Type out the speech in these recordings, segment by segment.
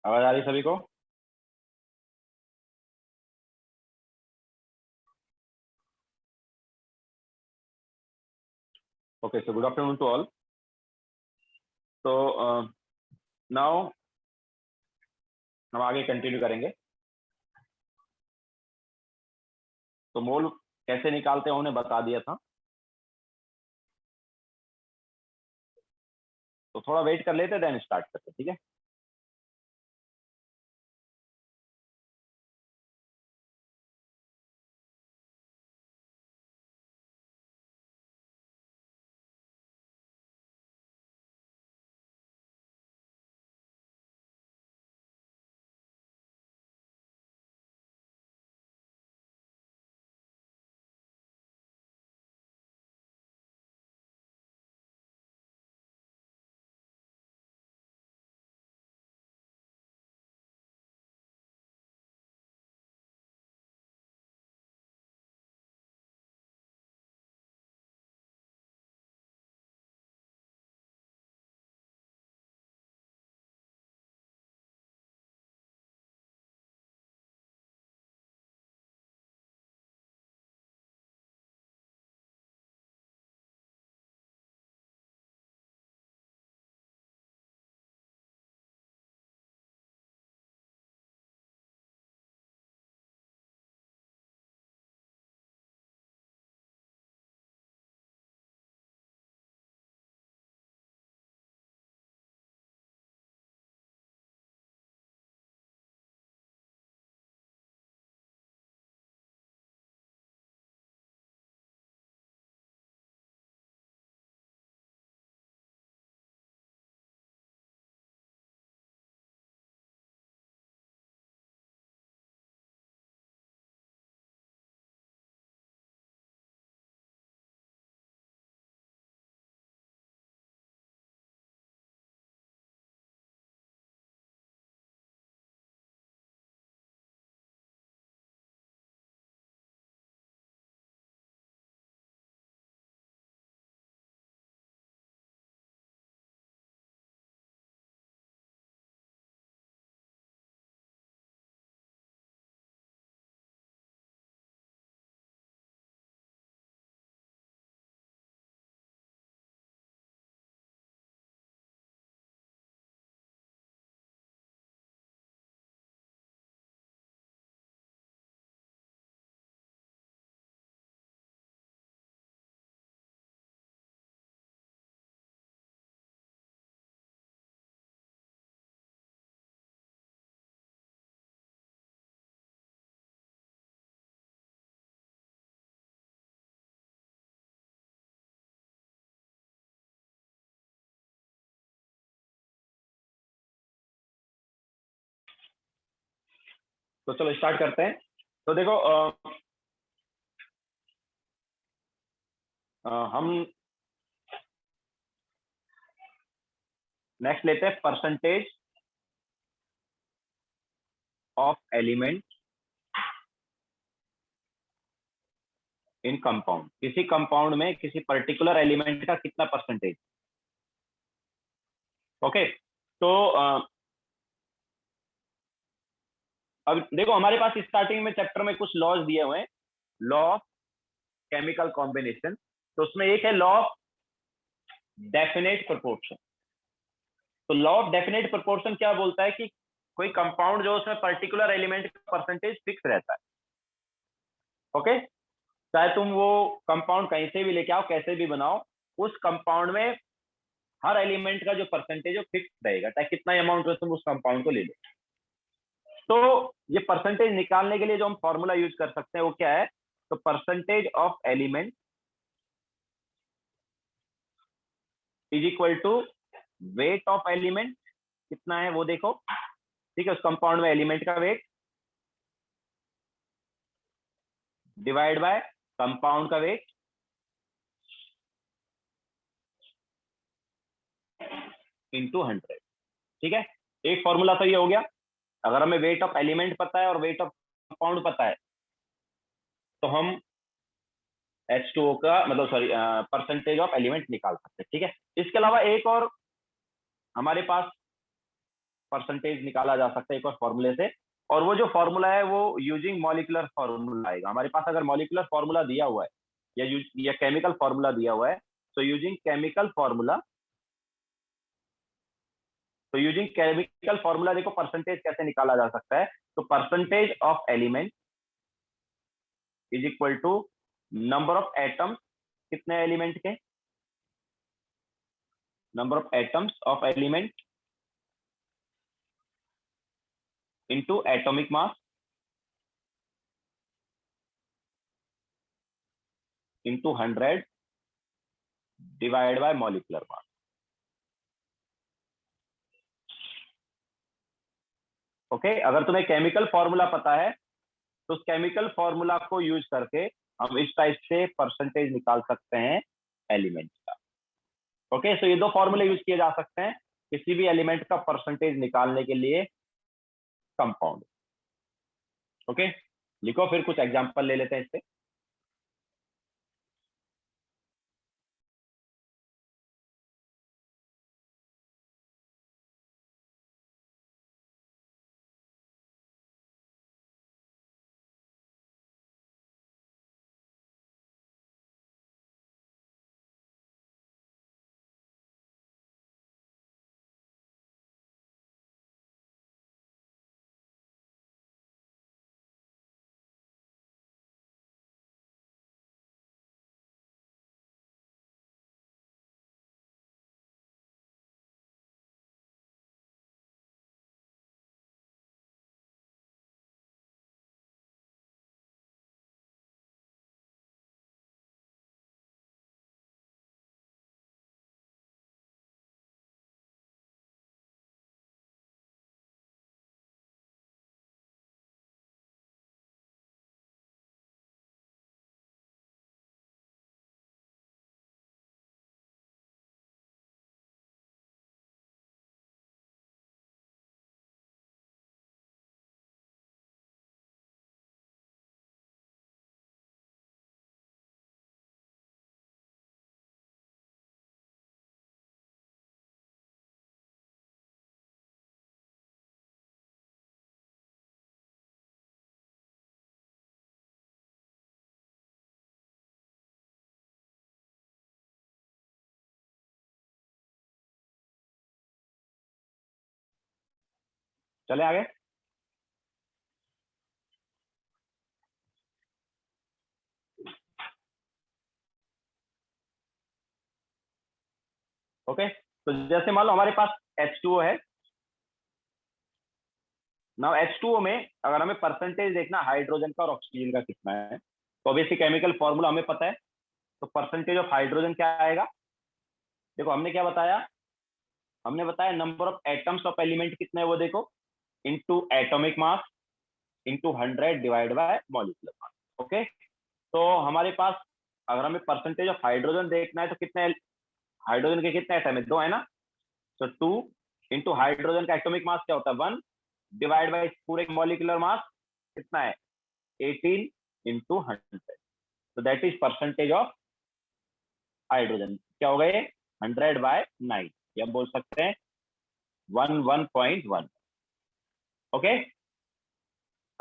आवाज आ रही है सभी को? Okay, so good afternoon to all. तो नाउ हम आगे कंटिन्यू करेंगे। तो मोल कैसे निकालते हैं उन्हें बता दिया था, तो थोड़ा वेट कर लेते देन स्टार्ट करते, ठीक है? तो चलो स्टार्ट करते हैं। तो देखो हम नेक्स्ट लेते हैं percentage of element in compound. किसी कंपाउंड में किसी पर्टिकुलर एलिमेंट का कितना परसेंटेज। ओके, तो अब देखो हमारे पास स्टार्टिंग में चैप्टर में कुछ लॉज दिए हुए हैं, लॉ ऑफ केमिकल कॉम्बिनेशन। तो उसमें एक है लॉ ऑफ डेफिनेट प्रोपोर्शन। तो लॉ ऑफ डेफिनेट प्रोपोर्शन क्या बोलता है कि कोई कंपाउंड जो उसमें पर्टिकुलर एलिमेंट का परसेंटेज फिक्स रहता है। ओके, चाहे तुम वो कंपाउंड कहीं से भी लेके आओ, कैसे भी बनाओ, उस कंपाउंड में हर एलिमेंट का जो परसेंटेज है फिक्स रहेगा, चाहे कितना अमाउंट में तुम उस कंपाउंड को ले लो। तो ये परसेंटेज निकालने के लिए जो हम फॉर्मूला यूज कर सकते हैं वो क्या है? तो percentage of element is equal to weight of element. कितना है वो देखो, ठीक है, उस कंपाउंड में एलिमेंट का वेट डिवाइड बाय कंपाउंड का वेट इंटू 100। ठीक है, एक फॉर्मूला तो ये हो गया। अगर हमें वेट ऑफ एलिमेंट पता है और वेट ऑफ कंपाउंड पता है तो हम H2O का मतलब सॉरी परसेंटेज ऑफ एलिमेंट निकाल सकते हैं। ठीक है, इसके अलावा एक और हमारे पास परसेंटेज निकाला जा सकता है एक और फॉर्मूले से, और वो जो फॉर्मूला है वो यूजिंग मॉलिकुलर फॉर्मूला आएगा। हमारे पास अगर मॉलिकुलर फॉर्मूला दिया हुआ है या केमिकल फॉर्मूला दिया हुआ है, तो यूजिंग केमिकल फॉर्मूला देखो परसेंटेज कैसे निकाला जा सकता है। तो percentage of element is equal to number of atoms, कितने एलिमेंट के, number of atoms of element into atomic mass into 100 divide by molecular mass. Okay, अगर तुम्हें केमिकल फॉर्मूला पता है तो उस केमिकल फॉर्मूला को यूज करके हम इस टाइप से परसेंटेज निकाल सकते हैं एलिमेंट का। ओके, सो ये दो फॉर्मूले यूज किए जा सकते हैं किसी भी एलिमेंट का परसेंटेज निकालने के लिए कंपाउंड। ओके, लिखो फिर कुछ एग्जांपल ले लेते हैं इससे। चले आगे। ओके, तो जैसे मान लो हमारे पास H2O है ना। H2O में अगर हमें परसेंटेज देखना हाइड्रोजन का और ऑक्सीजन का कितना है, तो ऑब्वियसली केमिकल फॉर्मूला हमें पता है। तो परसेंटेज ऑफ हाइड्रोजन क्या आएगा, देखो हमने क्या बताया, हमने बताया number of atoms of element कितने हैं वो देखो, into atomic mass into 100 divide by molecular mass. Okay, तो हमारे पास अगर हमें परसेंटेज ऑफ हाइड्रोजन देखना है तो कितने, हाइड्रोजन के कितने एटम है, दो है ना। तो 2 इंटू हाइड्रोजन का एटॉमिक मास क्या होता है 1 डिवाइड बाय पूरे मॉलिक्यूलर मास कितना है 18 इंटू 100। तो that is percentage of hydrogen, क्या होगा ये 100/9, या हम बोल सकते हैं 11.1। ओके,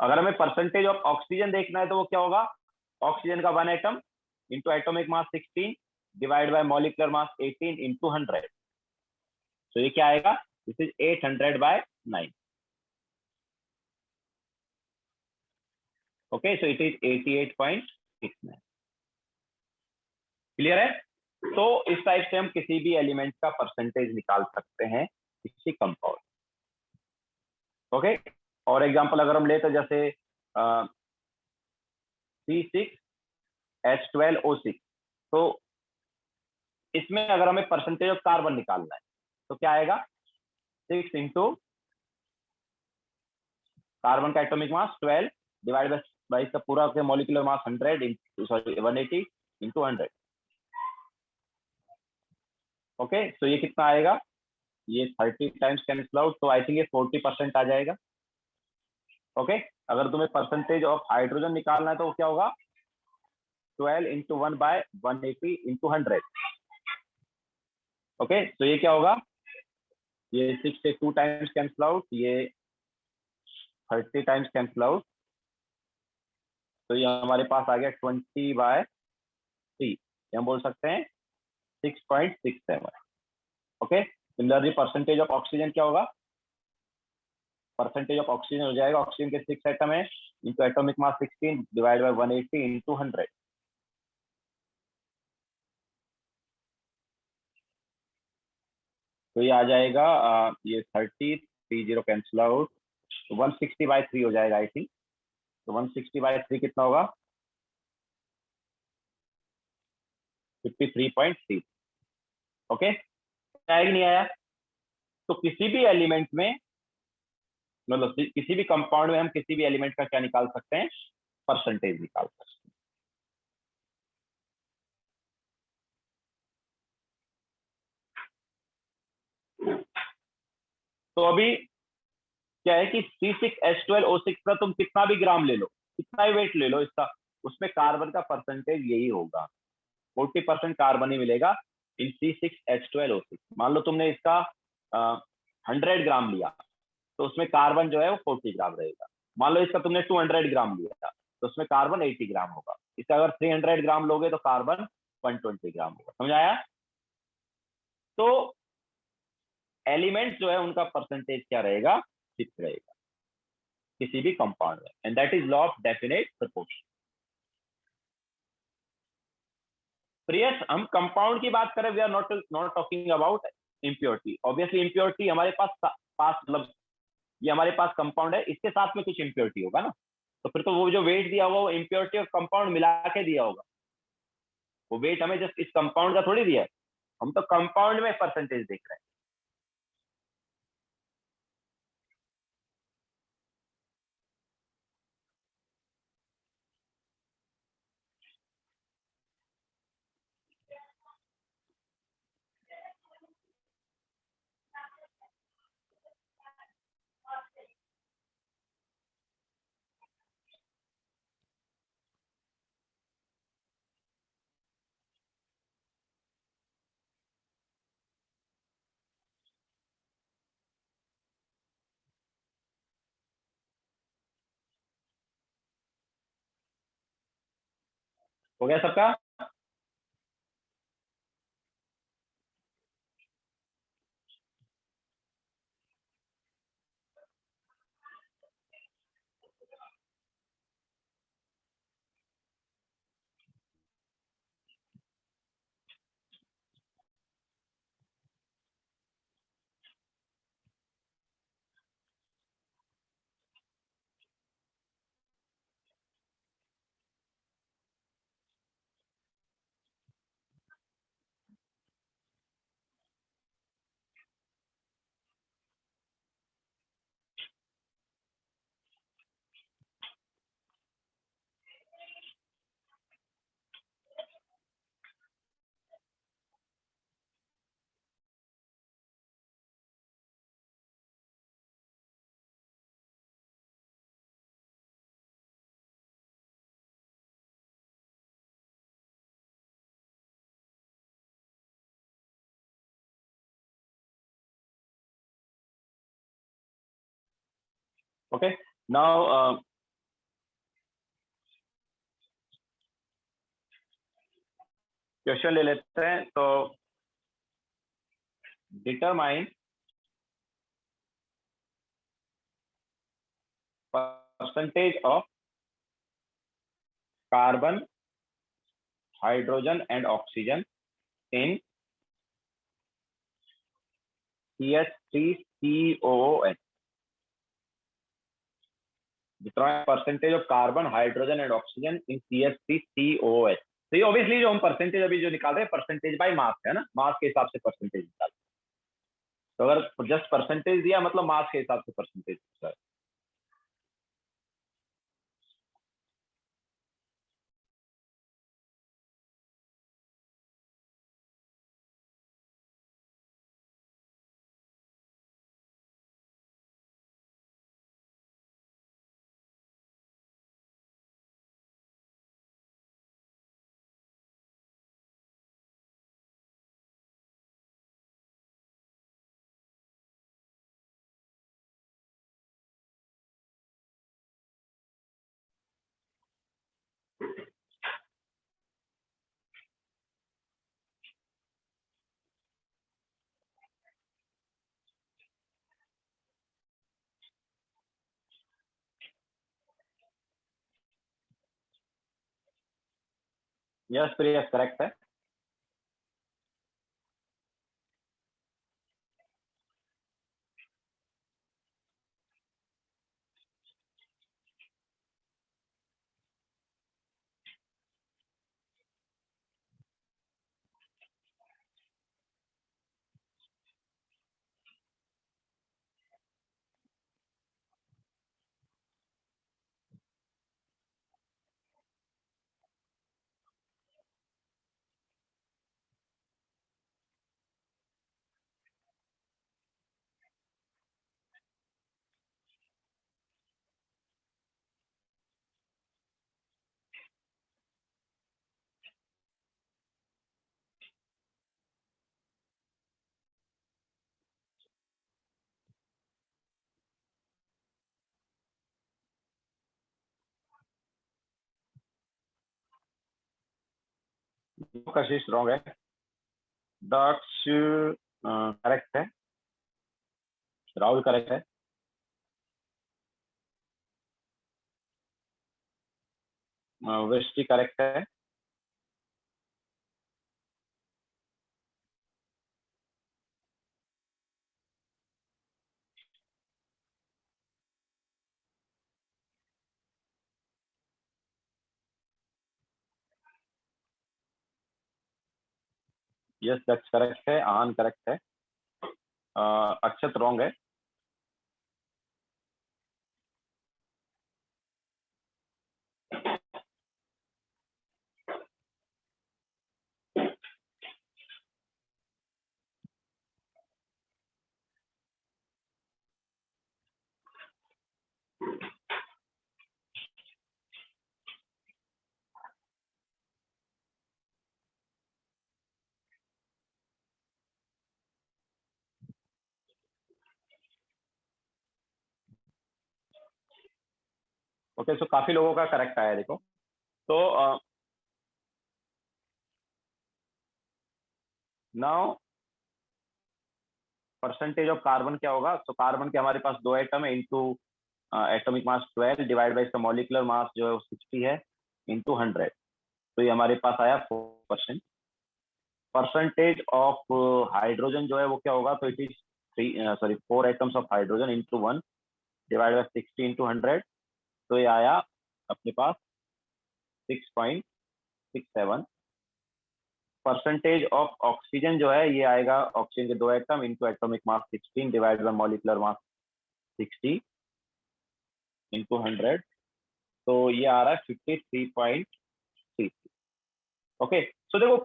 अगर हमें परसेंटेज ऑफ ऑक्सीजन देखना है तो वो क्या होगा, ऑक्सीजन का 1 atom into atomic mass 16 divide by molecular mass 18 into 100। तो ये क्या आएगा, this is 800/9। Okay, so it is 88.69। Clear है। तो इस टाइप से हम किसी भी एलिमेंट का परसेंटेज निकाल सकते हैं किसी कंपाउंड। ओके, और एग्जांपल अगर हम ले तो जैसे C6H12O6, तो इसमें अगर हमें परसेंटेज ऑफ कार्बन निकालना है तो क्या आएगा, 6 इंटू कार्बन का एटॉमिक मास 12 डिवाइड बाई इसका पूरा मॉलिक्यूलर मास 180 इंटू 100। ओके, तो ये कितना आएगा, ये 30 टाइम्स कैंसिल आउट, तो आई थिंक ये 40% आ जाएगा। ओके, अगर तुम्हें परसेंटेज ऑफ हाइड्रोजन निकालना है तो क्या होगा 12 इंटू 1/180 इंटू 100। ओके, तो ये क्या होगा ये 6 से 2 टाइम्स कैंसिल आउट, ये 30 टाइम्स कैंसिल आउट, तो ये हमारे पास आ गया 20/3, हम बोल सकते हैं 6.67। Okay, similarly percentage of oxygen क्या होगा, परसेंटेज ऑफ ऑक्सीजन हो जाएगा, ऑक्सीजन के 6 एटम है into atomic mass 16 divide by 180 into 100। तो ये आ जाएगा ये 30 कैंसिल आउट, तो 160/3 हो जाएगा आई थिंक। तो 160/3 कितना होगा, 53.3। ओके, आया कि नहीं आया। तो किसी भी एलिमेंट में, मतलब किसी भी कंपाउंड में हम किसी भी एलिमेंट का क्या निकाल सकते हैं, परसेंटेज निकाल सकते हैं। तो अभी क्या है कि C6H12O6 का तुम कितना भी ग्राम ले लो, कितना ही वेट ले लो इसका, उसमें कार्बन का परसेंटेज यही होगा, 40% कार्बन ही मिलेगा इन C6H12O6। मान लो तुमने इसका 100 ग्राम लिया, तो उसमें कार्बन जो है वो 40 ग्राम रहेगा। मान लो इसका तुमने 200 ग्राम लिया, तो उसमें कार्बन 80 ग्राम होगा। इसका अगर 300 ग्राम लोगे तो कार्बन 120 ग्राम होगा। समझ आया। तो एलिमेंट जो है उनका परसेंटेज क्या रहेगा, फिक्स रहेगा किसी भी कंपाउंड में, and that is law of definite proportion. प्रियस, हम कंपाउंड की बात करें, we are not not talking about impurity. Obviously impurity हमारे पास मतलब ये हमारे पास कंपाउंड है, इसके साथ में कुछ इम्प्योरिटी होगा ना, तो फिर तो वो जो वेट दिया हुआ वो इम्प्योरिटी और कंपाउंड मिला के दिया होगा। वो वेट हमें जस्ट इस कंपाउंड का थोड़ी दिया है, हम तो कंपाउंड में परसेंटेज देख रहे हैं। हो गया सबका। ओके, नाउ क्वेश्चन ले लेते हैं। तो determine percentage of carbon, hydrogen and oxygen in CH3COOH। Determine percentage of carbon, hydrogen and oxygen in CH3COOH। तो ये ऑब्वियसली जो हम परसेंटेज अभी जो निकाल रहे हैं, परसेंटेज बाय मास है ना, मास के हिसाब से परसेंटेज निकाल। तो अगर जस्ट परसेंटेज दिया मतलब मास के हिसाब से परसेंटेज। यस प्रियस करेक्ट है। कशिश रॉन्ग है। दक्ष करेक्ट है। राहुल करेक्ट है। वृष्टि करेक्ट है। यस दक्ष करेक्ट है। आहान करेक्ट है। अक्षत रॉन्ग है। ओके सो काफी लोगों का करेक्ट आया देखो। तो नाउ परसेंटेज ऑफ कार्बन क्या होगा। तो कार्बन के हमारे पास दो एटम है into atomic mass 12 divide by इसका मॉलिकुलर मास जो है वो 60 है इंटू 100। तो ये हमारे पास आया 4%। परसेंटेज ऑफ हाइड्रोजन जो है वो क्या होगा। तो it is 4 atoms of hydrogen into 1 divide by 60 into 100। तो ये आया अपने पास 6.67। परसेंटेज ऑफ ऑक्सीजन जो है ये आएगा ऑक्सीजन के दो atom into atomic mass 16 divide by molecular mass 60 into 100। तो ये आ रहा है 53.3। ओके सो देखो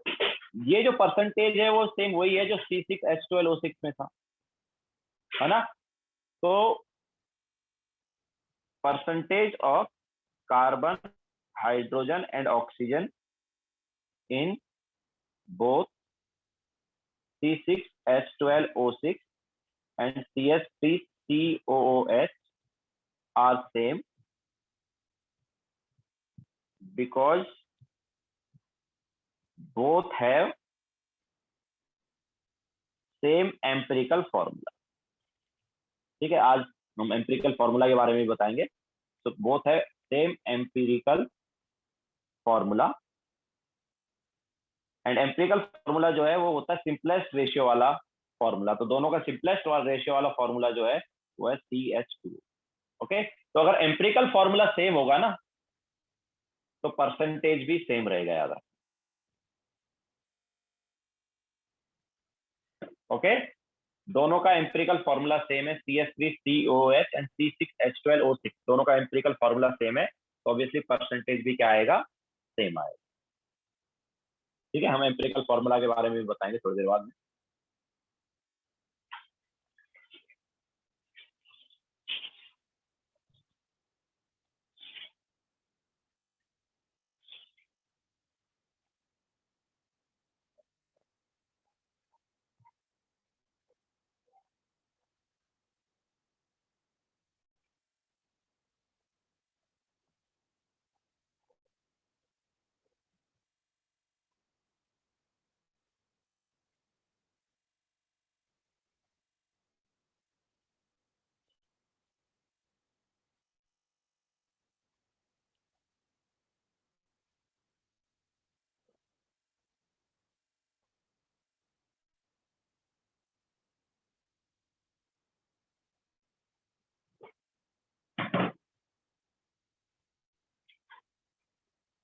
ये जो परसेंटेज है वो सेम वही है जो C6H12O6 में था, है ना। तो percentage of carbon hydrogen and oxygen in both C6H12O6 and CH3COOH are same because both have same empirical formula। ठीक है, आज हम एम्पिरिकल फॉर्मूला के बारे में बताएंगे। तो बोथ है same empirical formula and empirical formula जो है वो होता है सिंपलेस्ट रेशियो वाला फॉर्मूला। तो दोनों का सिंपलेस्ट वाला रेशियो वाला फॉर्मूला जो है वो है CH2। ओके तो अगर एम्पिरिकल फॉर्मूला सेम होगा ना तो परसेंटेज भी सेम रहेगा याद। ओके दोनों का एम्पिरिकल फॉर्मूला सेम है CH3COOH एंड C6H12O6 दोनों का एम्पिरिकल फॉर्मूला सेम है तो ऑब्वियसली परसेंटेज भी क्या आएगा सेम आएगा। ठीक है हम एम्पिरिकल फॉर्मूला के बारे में भी बताएंगे थोड़ी देर बाद में।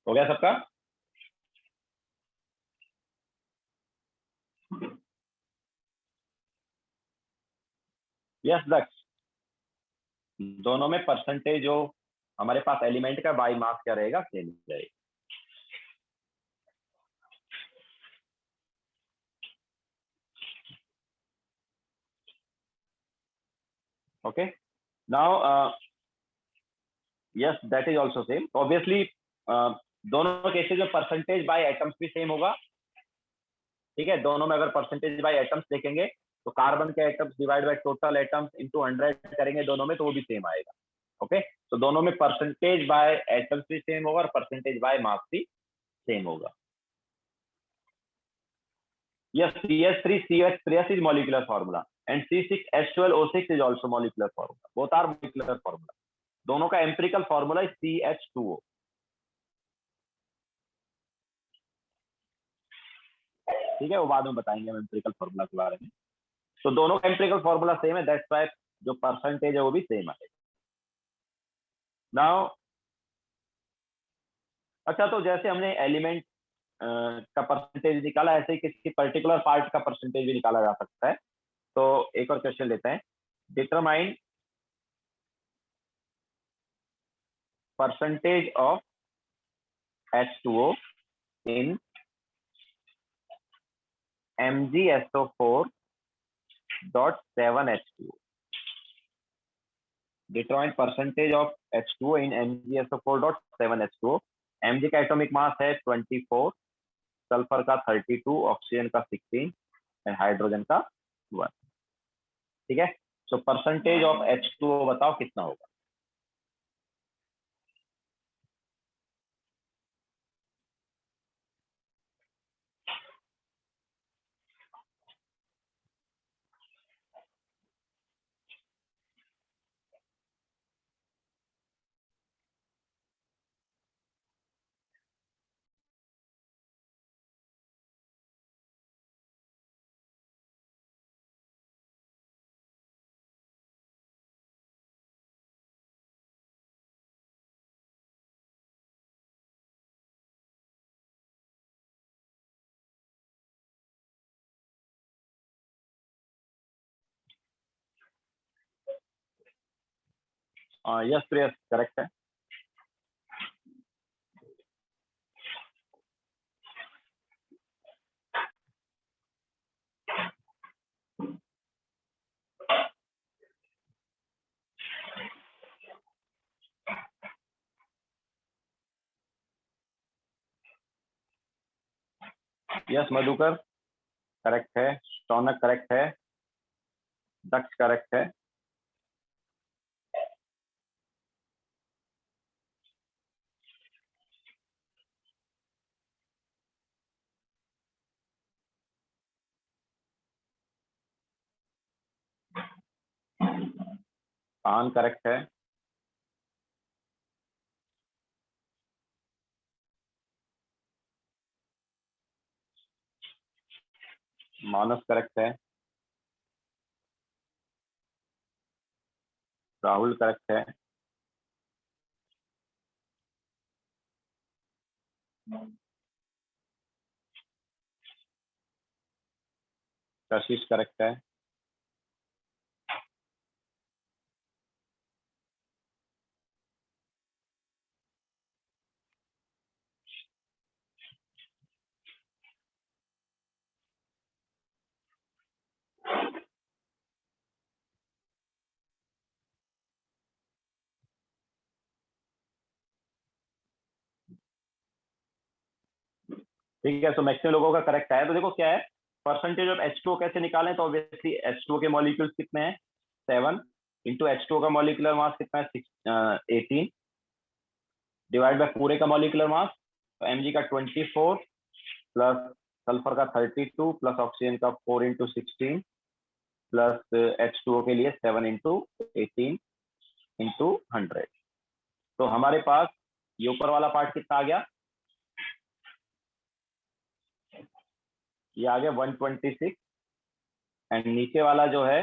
हो गया सबका? यस दक्ष, दोनों में परसेंटेज जो हमारे पास एलिमेंट का बाई मास क्या रहेगा, सेम रहेगा। Okay, now yes that is also same. तो ऑब्वियसली दोनों केसेस में परसेंटेज बाय एटम्स भी सेम होगा। ठीक है, दोनों में अगर परसेंटेज बाय एटम्स देखेंगे तो कार्बन के atoms divide by total atoms into 100 करेंगे दोनों में, तो वो भी सेम आएगा। ओके, तो दोनों में परसेंटेज बाय एटम्स भी सेम होगा और परसेंटेज बाय मास भी सेम होगा। Yes, CS3CH3S is molecular formula and C6H12O6 is also molecular formula. Both are molecular formula. दोनों का empirical formula is CH2O. ठीक है, वो बाद में बताएंगे हम empirical formula के बारे में। तो दोनों का empirical formula सेम है, that's why जो परसेंटेज है वो भी सेम आएगा। नाउ अच्छा, तो जैसे हमने एलिमेंट का परसेंटेज निकाला, ऐसे ही किसी पर्टिकुलर पार्ट का परसेंटेज भी निकाला जा सकता है। तो एक और क्वेश्चन लेते हैं, determine percentage of H2O in MgSO4.7H2O. Determine percentage of H2O in MgSO4.7H2O. Mg का एटॉमिक मास है 24, सल्फर का 32, ऑक्सीजन का 16 और हाइड्रोजन का 1। ठीक है, तो परसेंटेज ऑफ H2O बताओ कितना होगा? यस प्रियस, करेक्ट है। यस मधुकर करेक्ट है, शौनक करेक्ट है, दक्ष करेक्ट है। आन करेक्ट है। मानस करेक्ट है। राहुल करेक्ट है। कशिश करेक्ट है। ठीक है, तो मैक्सिमम लोगों का करेक्ट है। तो देखो क्या है, परसेंटेज ऑफ H2O कैसे निकालें, तो ऑब्वियसली H2O के मॉलिक्यूल्स कितने हैं, 7 इंटू H2O का मॉलिक्यूलर मास कितना है, 18 डिवाइड बाय पूरे का मॉलिक्यूलर मास, तो Mg का 24 प्लस सल्फर का 32 प्लस ऑक्सीजन का 4 इंटू 16 प्लस H2O के लिए 7 इंटू 18 इंटू 100। तो हमारे पास ये ऊपर वाला पार्ट कितना आ गया, ये आ गया 126 एंड नीचे वाला जो है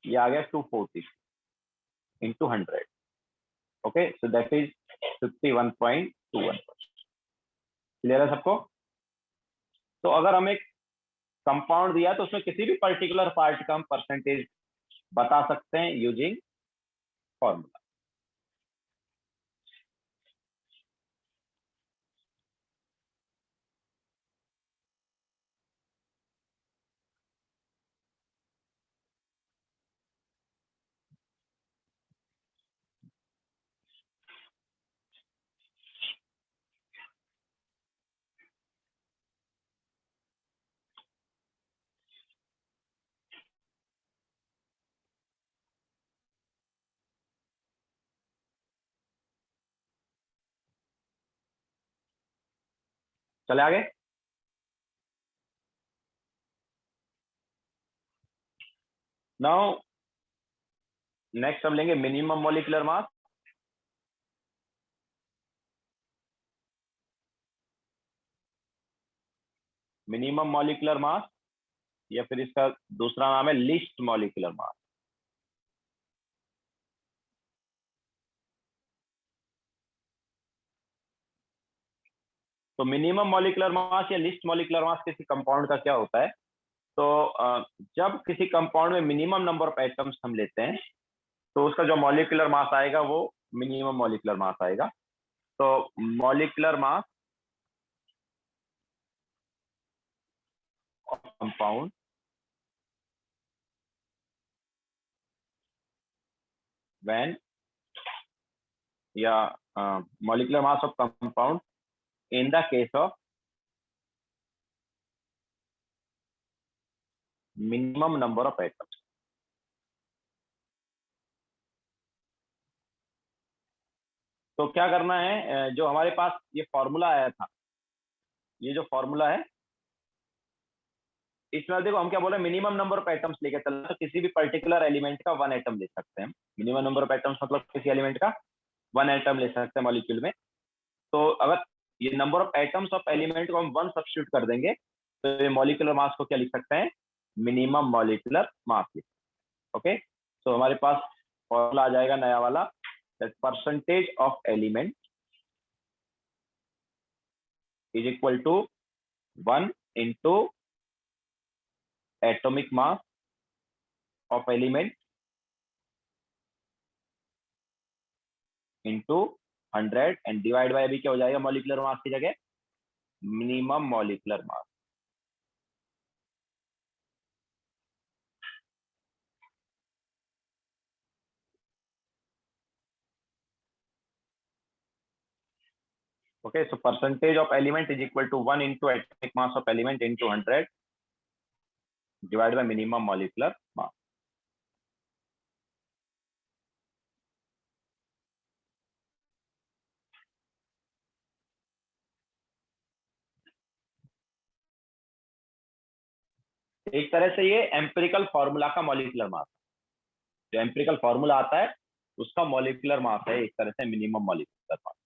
ये आ गया 240 into 100। Okay, so that is 51.21। Clear है सबको? तो अगर हम एक कंपाउंड दिया तो उसमें किसी भी पर्टिकुलर पार्ट का हम परसेंटेज बता सकते हैं यूजिंग फॉर्मूला। चले आगे। नाउ नेक्स्ट हम लेंगे मिनिमम मॉलिक्यूलर मास। मिनिमम मॉलिक्यूलर मास या फिर इसका दूसरा नाम है लीस्ट मॉलिक्यूलर मास। तो मिनिमम मॉलिक्यूलर मास या लीस्ट मॉलिक्यूलर मास किसी कंपाउंड का क्या होता है? तो जब किसी कंपाउंड में मिनिमम नंबर ऑफ एटम्स हम लेते हैं तो उसका जो मॉलिक्यूलर मास आएगा वो मिनिमम मॉलिक्यूलर मास आएगा। तो molecular mass of compound when या molecular mass of compound in the case of minimum number of atoms. तो क्या करना है, जो हमारे पास ये फॉर्मूला आया था, ये जो फॉर्मूला है इसमें देखो हम क्या बोल रहे हैं, मिनिमम नंबर ऑफ एटम्स लेके चलना। तो किसी भी पर्टिकुलर एलिमेंट का वन एटम ले सकते हैं। मिनिमम नंबर ऑफ एटम्स मतलब किसी एलिमेंट का वन एटम ले सकते हैं मॉलिक्यूल में। तो अगर ये number of atoms of element को हम वन सब्स्टिट्यूट कर देंगे तो ये मॉलिक्यूलर मास को क्या लिख सकते हैं? मिनिमम मॉलिक्यूलर मास लिख। ओके, तो हमारे पास फॉर्मूला आ जाएगा नया वाला, that percentage of element is equal to 1 into atomic mass of element into 100 and divide by अभी क्या हो जाएगा मॉलिक्यूलर मास की जगह? Minimum molecular mass. Okay, so percentage of element is equal to 1 into atomic mass of element into 100 divide by minimum molecular mass. एक तरह से ये एम्पिरिकल फॉर्मूला का मॉलिक्यूलर मास, जो एम्पिरिकल फॉर्मूला आता है उसका मॉलिक्यूलर मास है एक तरह से मिनिमम मॉलिक्यूलर मास।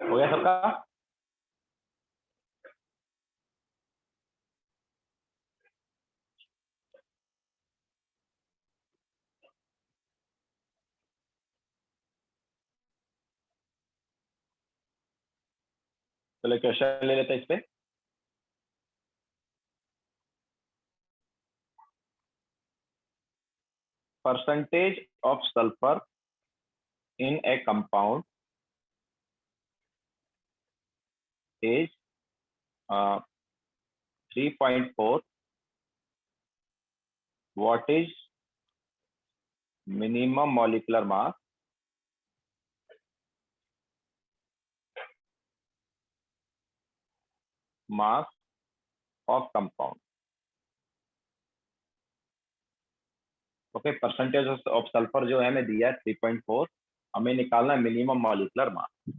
हो गया सबका? चलो क्वेश्चन ले लेते हैं इस पे। Percentage of sulphur in a compound is 3.4. What is minimum molecular mass of compound. Okay, percentage of sulphur जो है हमें दिया है 3.4, हमें निकालना है minimum molecular mass.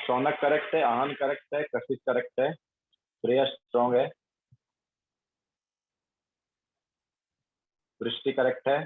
Shaunak correct है, आहन करेक्ट है, कशिश करेक्ट है, श्रेया स्ट्रॉन्ग है, दृष्टि करेक्ट है,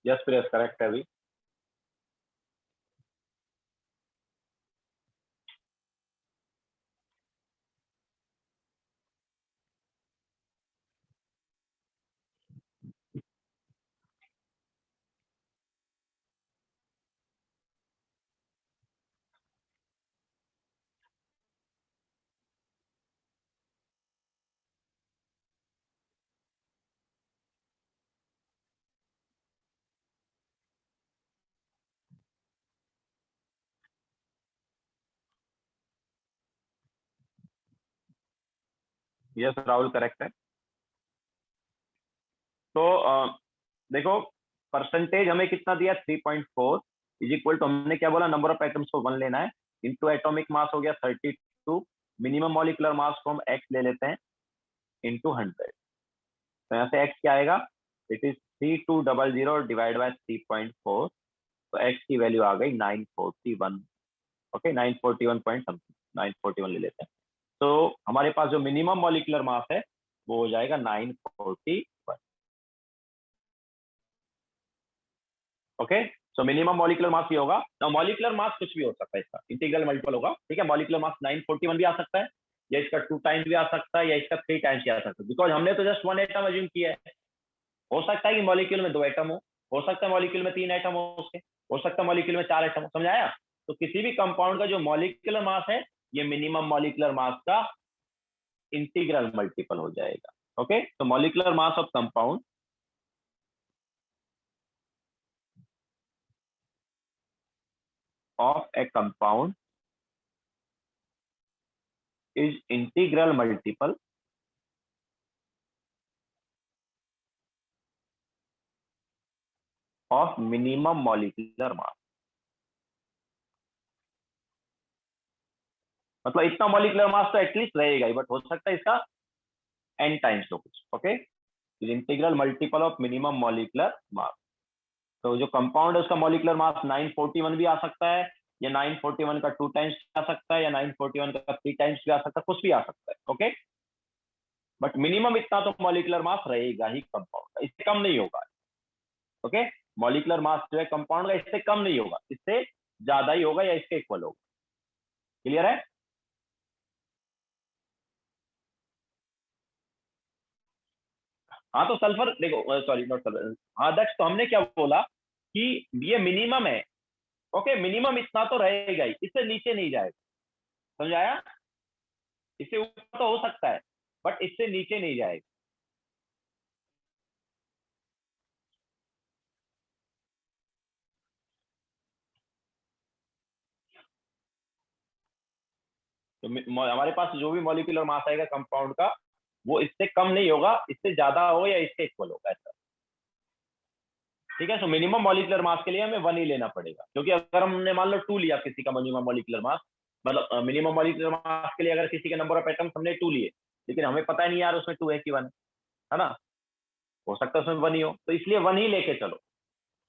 यस प्रेस करेक्ट है अभी। यस राहुल करेक्ट है। तो देखो परसेंटेज हमें कितना दिया 3.4 इज इक्वल टू, हमने क्या बोला, नंबर ऑफ एटम्स को 1 लेना है, इनटू एटॉमिक मास हो गया 32, मिनिमम मॉलिक्यूलर मास को हम x ले लेते हैं इनटू 100। तो यहाँ से x क्या आएगा, इट इज 3200 डिवाइड बाय 3.4, तो x की वैल्यू आ गई 941। ओके 941 पॉइंट समथिंग, 941 ले लेते हैं। तो हमारे पास जो मिनिमम मॉलिक्यूलर मास है वो हो जाएगा 941। ओके सो मिनिमम मॉलिक्यूलर मास ये होगा। ना मॉलिक्यूलर मास कुछ भी हो सकता है, इसका इंटीग्रल मल्टीपल होगा, ठीक है। मॉलिक्यूलर मास 941 भी आ सकता है, या इसका 2 टाइम्स भी आ सकता है, या इसका 3 टाइम्स भी आ सकता है, बिकॉज हमने तो जस्ट 1 एटम अज्यूम किया है। हो सकता है कि मॉलिक्यूल में 2 एटम हो सकता है मॉलिक्यूल में 3 एटम हो उसके, हो सकता है मॉलिक्यूल में 4 एटम हो, समझाया। तो किसी भी कंपाउंड का जो मॉलिक्यूलर मास है ये मिनिमम मॉलिक्यूलर मास का इंटीग्रल मल्टीपल हो जाएगा। ओके तो molecular mass of compound of a compound is integral multiple of minimum molecular mass। मतलब इतना मॉलिक्यूलर मास तो एटलीस्ट रहेगा ही, बट हो सकता है इसका n टाइम्स हो कुछ। Okay integral multiple of minimum molecular मास। तो जो कंपाउंड है उसका मॉलिक्यूलर मास 941 भी आ सकता है, या 941 का 2 टाइम्स आ सकता है, या 941 का 3 टाइम्स भी आ सकता है, कुछ भी आ सकता है। ओके बट मिनिमम इतना तो मॉलिक्यूलर मास रहेगा ही कंपाउंड का, इससे कम नहीं होगा। ओके मॉलिक्यूलर मास जो है कंपाउंड का इससे कम नहीं होगा, इससे ज्यादा ही होगा या इसके इक्वल होगा। क्लियर है। हाँ तो सल्फर देखो, सॉरी नॉट सल्फर, हाँ दैट्स, तो हमने क्या बोला कि ये मिनिमम है। ओके मिनिमम इतना तो रहेगा ही, इससे नीचे नहीं जाएगा, समझाया। इससे ऊपर तो हो सकता है बट इससे नीचे नहीं जाएगा। तो हमारे पास जो भी मॉलिक्यूलर मास आएगा कंपाउंड का वो इससे कम नहीं होगा, इससे ज्यादा होगा या इससे इक्वल होगा, ऐसा। ठीक है सो मिनिमम मॉलिक्यूलर मास के लिए हमें 1 ही लेना पड़ेगा, क्योंकि अगर हमने मान लो 2 लिया किसी का मिनिमम मॉलिक्यूलर मास, मतलब मिनिमम मॉलिक्यूलर मास के लिए अगर किसी के नंबर ऑफ एटम्स हमने 2 लिए, लेकिन हमें पता नहीं यार उसमें 2 है कि 1 है ना, हो सकता है उसमें 1 ही हो, तो इसलिए 1 ही लेके चलो।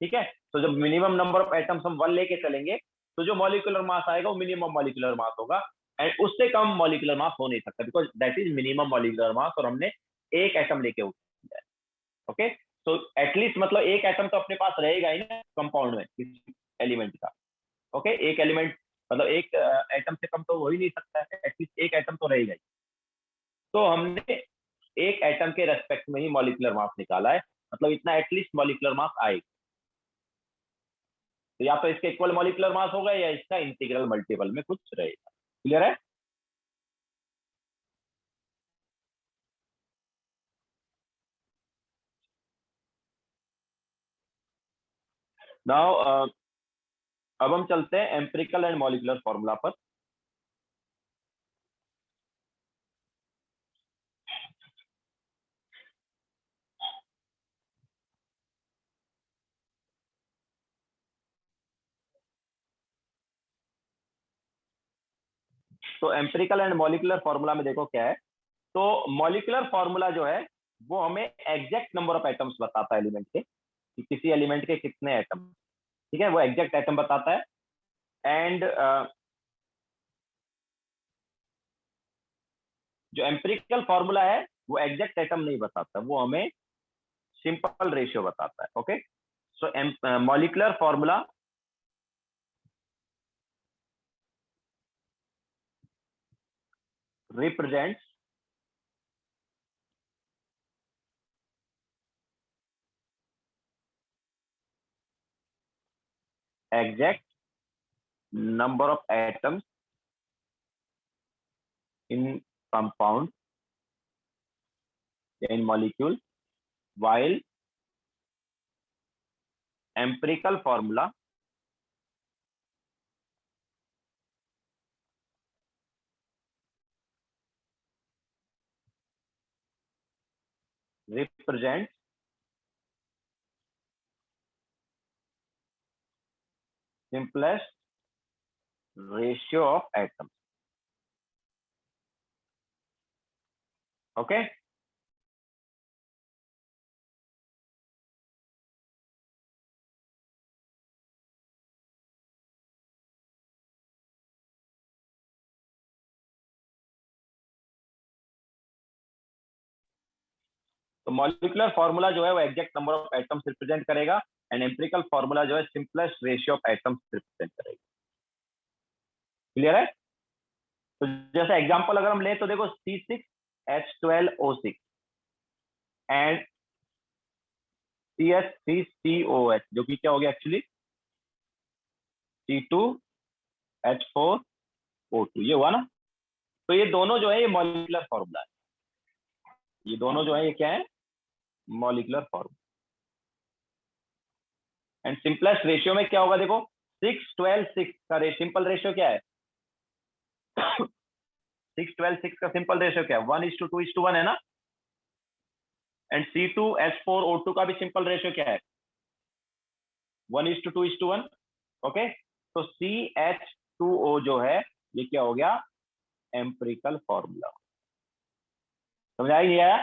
ठीक है तो जब मिनिमम नंबर ऑफ एटम्स हम 1 लेके चलेंगे तो जो मॉलिक्यूलर मास आएगा वो मिनिमम मॉलिक्यूलर मास होगा, एंड उससे कम मॉलिक्यूलर मास हो नहीं सकता, because that is minimum molecular मास, और हमने एक एटम लेके उठा है। ओके तो एटलीस्ट मतलब एक एटम तो अपने पास रहेगा ही ना कंपाउंड में किसी एलिमेंट का। ओके एक एलिमेंट मतलब एक एटम से कम तो हो ही नहीं सकता है, एटलीस्ट एक एटम तो रहेगा ही। तो हमने एक एटम के रेस्पेक्ट में ही मॉलिक्यूलर मास निकाला है, मतलब इतना एटलीस्ट मॉलिक्यूलर मास आएगा। तो या तो इसके इक्वल मॉलिक्यूलर मास होगा या इसका इंटीग्रल मल्टीपल में कुछ रहेगा। क्लियर है। नाउ अब हम चलते हैं एम्पिरिकल एंड मॉलिक्यूलर फॉर्मूला पर। तो एम्पिरिकल एंड मॉलिक्यूलर फॉर्मूला में देखो क्या है। तो मॉलिक्यूलर फॉर्मूला जो है वो हमें एग्जैक्ट नंबर ऑफ एटम्स बताता है एलिमेंट के, कि किसी एलिमेंट के कितने एटम। ठीक है वो एग्जैक्ट एटम बताता है। एंड जो एम्पिरिकल फॉर्मूला है वो एग्जैक्ट एटम नहीं बताता, वो हमें सिंपल रेशियो बताता है। Okay so molecular formula represents exact number of atoms in compound, in molecule, while empirical formula represents simplest ratio of atoms. Okay. तो मॉलिक्यूलर फॉर्मूला जो है वो exact number of atoms represent करेगा and empirical formula जो है simplest ratio of atoms represent करेगा। Clear है? तो जैसे एग्जांपल अगर हम लें तो देखो C6H12O6 एंड CH3COH जो कि क्या हो गया एक्चुअली C2H4O2 ये हुआ ना। तो ये दोनों जो है ये मॉलिक्यूलर फॉर्मूला है, ये दोनों जो है ये क्या है molecular formula. And simplest ratio में क्या होगा देखो 6-12-6 का सिंपल रेशियो क्या है 6-12-6 का सिंपल रेशियो क्या है 1:2:1 है ना। एंड C2H4O2 का भी सिंपल रेशियो क्या है 1:2:1। ओके तो CH2O जो है ये क्या हो गया एम्पिरिकल फॉर्मूला। समझ आई नहीं आया?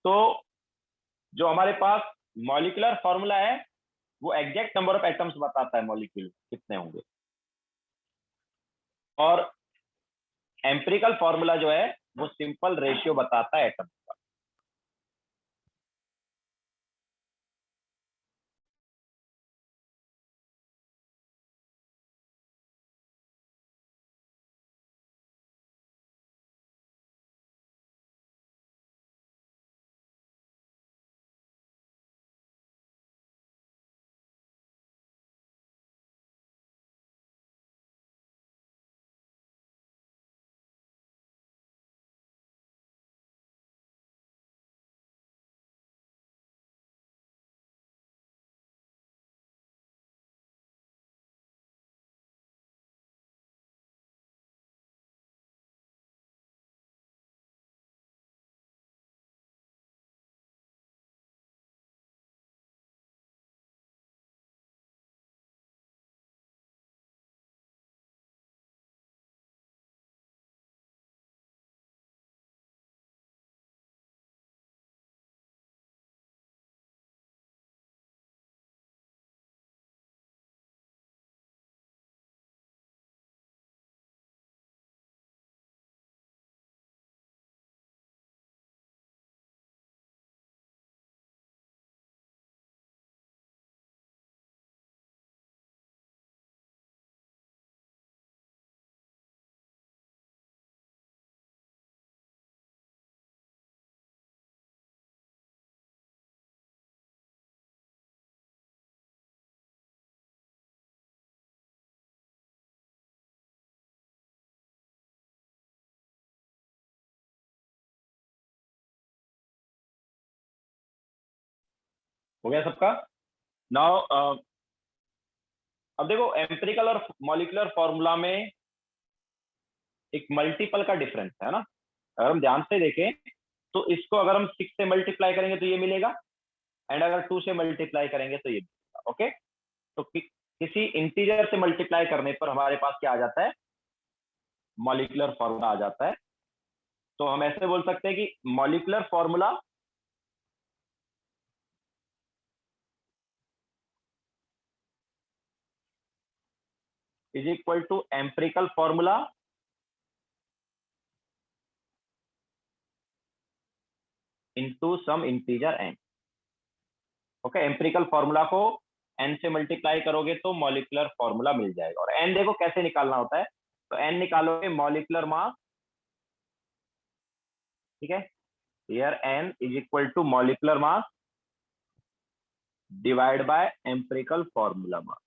तो जो हमारे पास मॉलिक्यूलर फॉर्मूला है वो एग्जैक्ट नंबर ऑफ एटम्स बताता है मॉलिक्यूल कितने होंगे, और एम्पिरिकल फॉर्मूला जो है वो सिंपल रेशियो बताता है एटम्स का। हो गया सबका? नाउ अब देखो एम्पिरिकल और मॉलिक्यूलर फॉर्मूला में एक मल्टीपल का डिफरेंस है ना। अगर हम ध्यान से देखें तो इसको अगर हम 6 से मल्टीप्लाई करेंगे तो ये मिलेगा, एंड अगर 2 से मल्टीप्लाई करेंगे तो ये मिलेगा। ओके तो किसी इंटीजर से मल्टीप्लाई करने पर हमारे पास क्या आ जाता है मॉलिक्यूलर फॉर्मूला आ जाता है। तो हम ऐसे बोल सकते हैं कि molecular formula is equal to empirical formula into some integer N. Okay empirical formula को एन से मल्टीप्लाई करोगे तो मॉलिक्यूलर फॉर्मूला मिल जाएगा। और एन देखो कैसे निकालना होता है, तो एन निकालोगे मॉलिक्यूलर मास, ठीक है, here N is equal to molecular mass divide by empirical formula mass.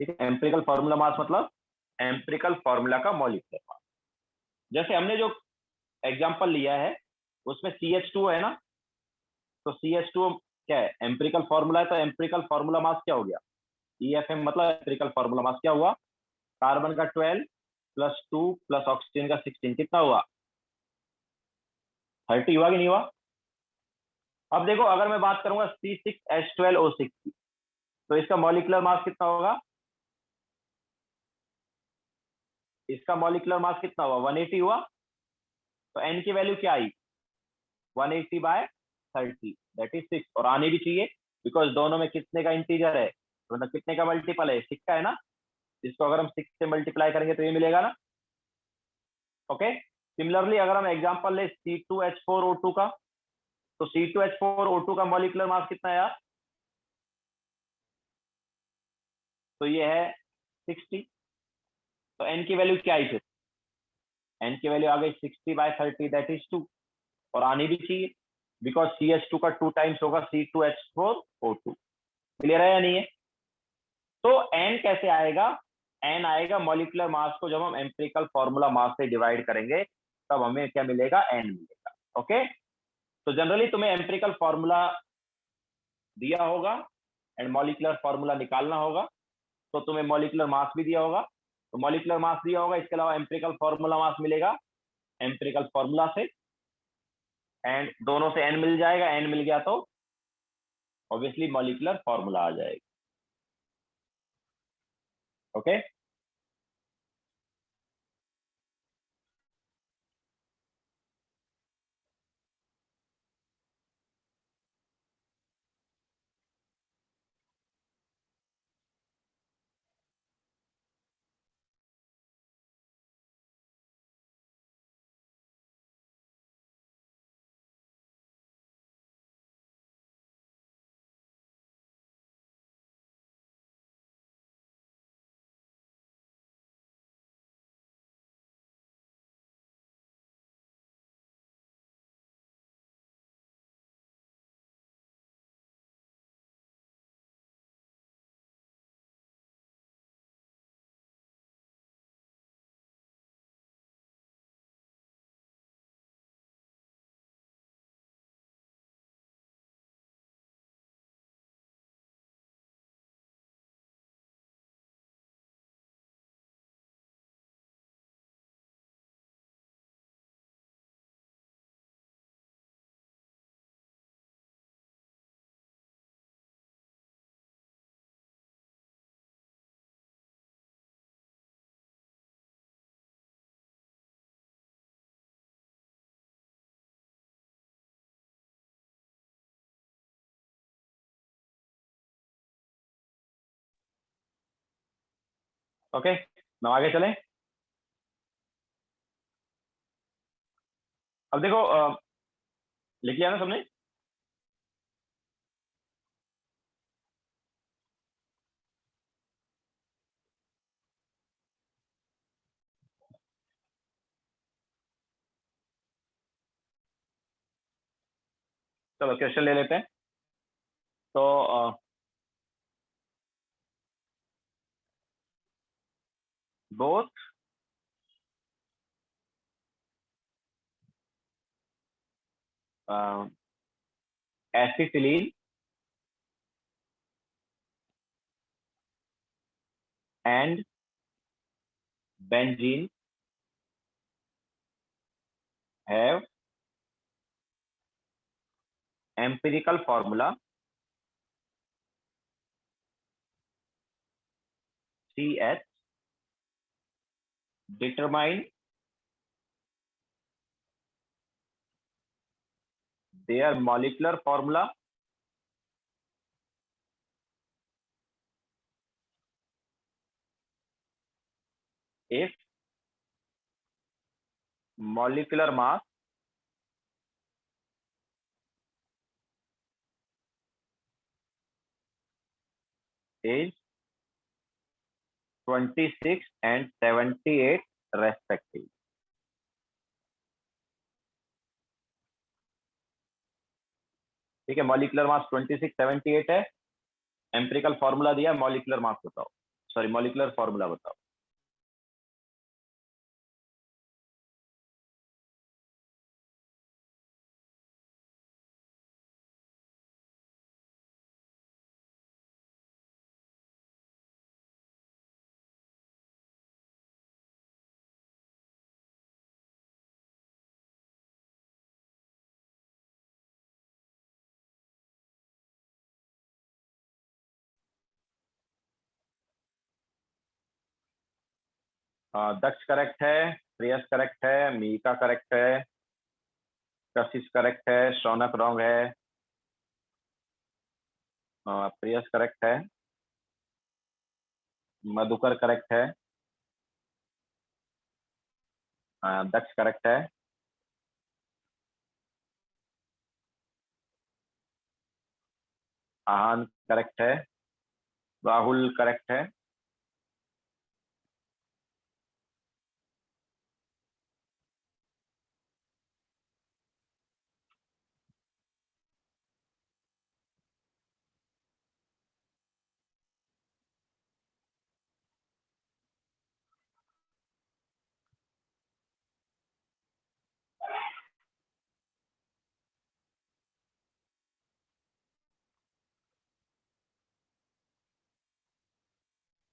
ठीक है एम्पिरिकल फॉर्मूला मास मतलब एम्पिरिकल फॉर्मूला का मॉलिक्यूलर मास। जैसे हमने जो एग्जांपल लिया है उसमें CH2 है ना, तो CH2 क्या है एम्पिरिकल फॉर्मूला है, तो एम्पिरिकल फॉर्मूला मास क्या हो गया EFM, मतलब एम्पिरिकल फॉर्मूला मास क्या हुआ कार्बन का 12 प्लस 2 प्लस ऑक्सीजन का 16 कितना हुआ 30 हुआ कि नहीं हुआ। अब देखो, अगर मैं बात करूंगा C6H12O6 की, तो इसका मॉलिक्यूलर मास कितना होगा? इसका मॉलिक्यूलर मास कितना हुआ? 180 हुआ। तो एन की वैल्यू क्या आई? 180/30, दैट इज 6। और आनी भी चाहिए, बिकॉज दोनों में कितने का इंटीजर है, मतलब कितने का मल्टीपल है? 6 का है ना। इसको अगर हम 6 से मल्टीप्लाई करेंगे तो ये मिलेगा ना। ओके। सिमिलरली अगर हम एग्जांपल ले C2H4O2 का, तो C2H4O2 का मॉलिक्यूलर मास कितना है यार? तो ये है 60। तो एन की वैल्यू क्या आई फिर? एन की वैल्यू आ गई 60/30, दैट इज 2। और आनी भी चाहिए, बिकॉज CH2 का 2 टाइम्स होगा C2H4O2। क्लियर है या नहीं है? तो एन कैसे आएगा? एन आएगा मॉलिक्यूलर मास को जब हम एम्पिरिकल फॉर्मूला मास से डिवाइड करेंगे, तब हमें क्या मिलेगा? एन मिलेगा। ओके। तो जनरली तुम्हें एम्पिरिकल फॉर्मूला दिया होगा एंड मॉलिक्यूलर फॉर्मूला निकालना होगा, तो तुम्हें मॉलिक्यूलर मास भी दिया होगा। तो मॉलिक्यूलर मास दिया होगा, इसके अलावा एम्पिरिकल फॉर्मूला मास मिलेगा एम्पिरिकल फॉर्मूला से, एंड दोनों से एन मिल जाएगा। एन मिल गया तो ऑब्वियसली मॉलिक्यूलर फॉर्मूला आ जाएगा। ओके। ओके, हम आगे चलें। अब देखो, लिख लिया ना सबने? चलो क्वेश्चन ले लेते हैं। तो both acetylene and benzene have empirical formula CH determine their molecular formula if molecular mass is 26 and 78 respectively। ठीक है, मॉलिक्यूलर मास 26 78 है। एम्पिरिकल फॉर्मूला दिया, मॉलिक्यूलर मास बताओ, सॉरी मॉलिक्यूलर फॉर्मूला बताओ। दक्ष करेक्ट है, प्रियस करेक्ट है, मीका करेक्ट है, कशिश correct है, शौनक रॉन्ग है, प्रियस करेक्ट है, मधुकर करेक्ट है, दक्ष करेक्ट है, आहान करेक्ट है, राहुल करेक्ट है,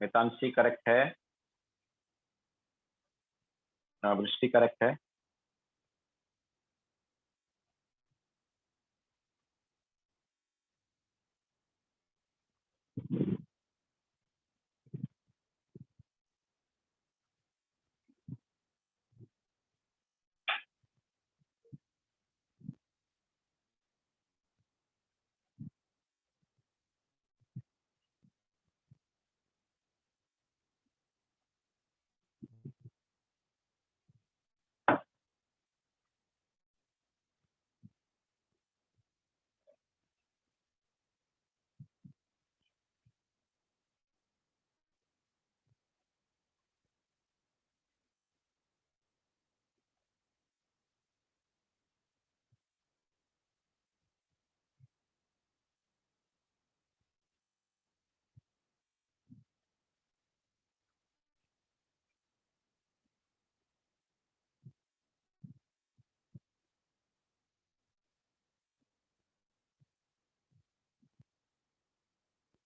मितांशी करेक्ट है, वृष्टि करेक्ट है,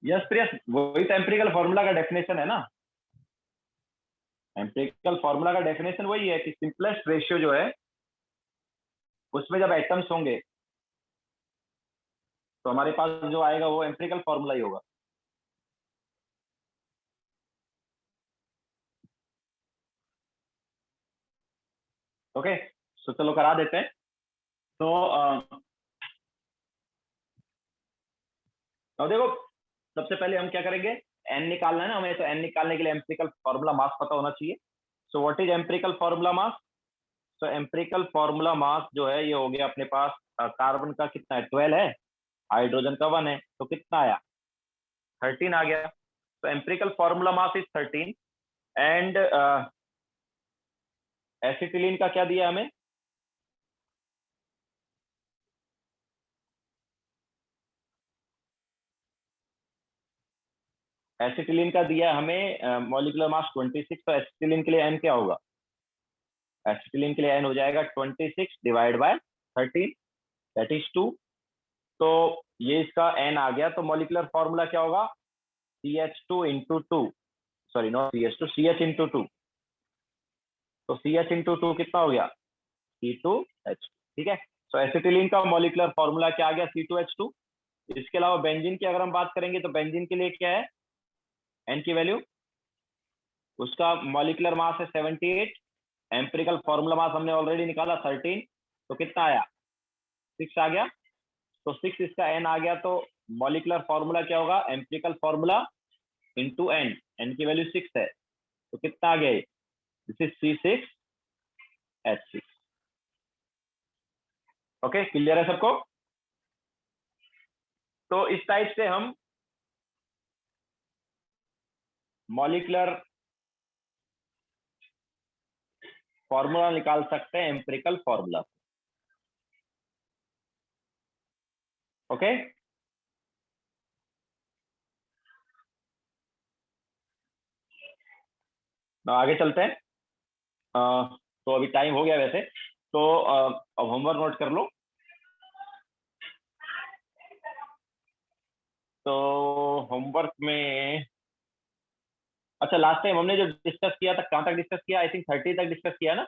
यस प्रियस, वही तो एम्पिरिकल फॉर्मूला का डेफिनेशन है ना। एम्पिरिकल फॉर्मूला का डेफिनेशन वही है कि सिंपलेस्ट रेशियो जो है उसमें जब एटम्स होंगे तो हमारे पास जो आएगा वो एम्पिरिकल फॉर्मूला ही होगा। ओके, तो चलो करा देते हैं। तो अब देखो, सबसे पहले हम क्या करेंगे, एन निकालना है ना हमें, तो एन निकालने के लिए एम्पिरिकल फॉर्मूला मास पता होना चाहिए। So what is empirical formula मास? तो एम्पिरिकल फॉर्मूला मास जो है ये हो गया अपने पास, कार्बन का कितना है 12 है, हाइड्रोजन का 1 है, तो कितना आया 13 आ गया। तो empirical formula mass is 13। And acetylene का क्या दिया हमें? एसिटिलीन का दिया हमें मॉलिक्यूलर मास 26। तो एसिटिलीन के लिए एन क्या होगा? एसिटिलीन के लिए एन हो जाएगा 26 डिवाइड बाय 13, दैट इज 2। तो ये इसका एन आ गया। तो मॉलिक्यूलर फॉर्मूला क्या होगा? CH2 into two, sorry not CH2, CH into two. तो CH इंटू टू कितना हो गया? C2H2। ठीक है, तो एसिटिलीन का मॉलिक्यूलर फॉर्मूला क्या आ गया? C2H2। इसके अलावा बेंजीन की अगर हम बात करेंगे तो बेंजीन के लिए क्या है एन की वैल्यू? उसका मॉलिक्यूलर मास है 78, एम्पिरिकल फॉर्मूला मास हमने ऑलरेडी निकाला 13। तो कितना आया? 6 आ गया। तो 6 इसका एन आ गया। तो मॉलिक्यूलर फॉर्मूला क्या होगा? Empirical formula into N, N की वैल्यू 6 है, तो कितना आ गया? This is C6H6। Okay, clear है सबको? तो इस टाइप से हम मॉलिक्यूलर फॉर्मूला निकाल सकते हैं एम्पिरिकल फॉर्मूला। ओके, आगे चलते हैं। तो अभी टाइम हो गया वैसे, तो अब होमवर्क नोट कर लो। तो होमवर्क में, अच्छा लास्ट टाइम हमने जो डिस्कस किया था कहाँ तक डिस्कस किया? आई थिंक 30 तक डिस्कस किया ना।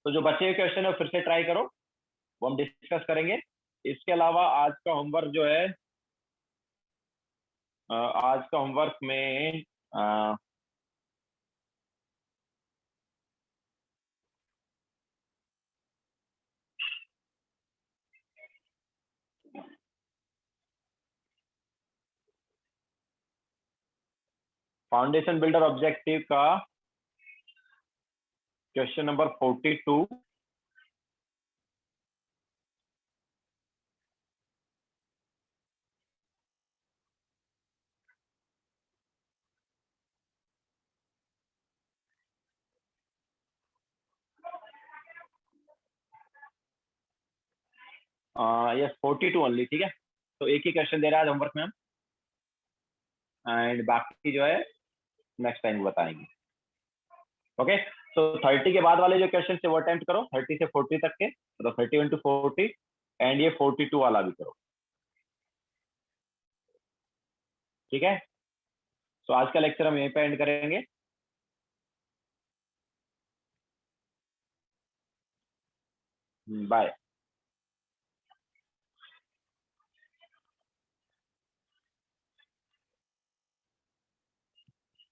तो जो बचे हुए क्वेश्चन है वो फिर से ट्राई करो, वो हम डिस्कस करेंगे। इसके अलावा आज का होमवर्क जो है, आज का होमवर्क में फाउंडेशन बिल्डर ऑब्जेक्टिव का क्वेश्चन नंबर 42। यस 42 ओनली, ठीक है। तो एक ही क्वेश्चन दे रहा है होमवर्क में हम, एंड बाकी जो है नेक्स्ट टाइम बताएंगे। ओके, तो 30 के बाद वाले जो क्वेश्चन थे वो अटेम्प्ट करो, 30 से 40 तक के, तो 31 to 40, एंड ये 42 वाला भी करो, ठीक है। तो आज का लेक्चर हम यहीं पे एंड करेंगे। बाय।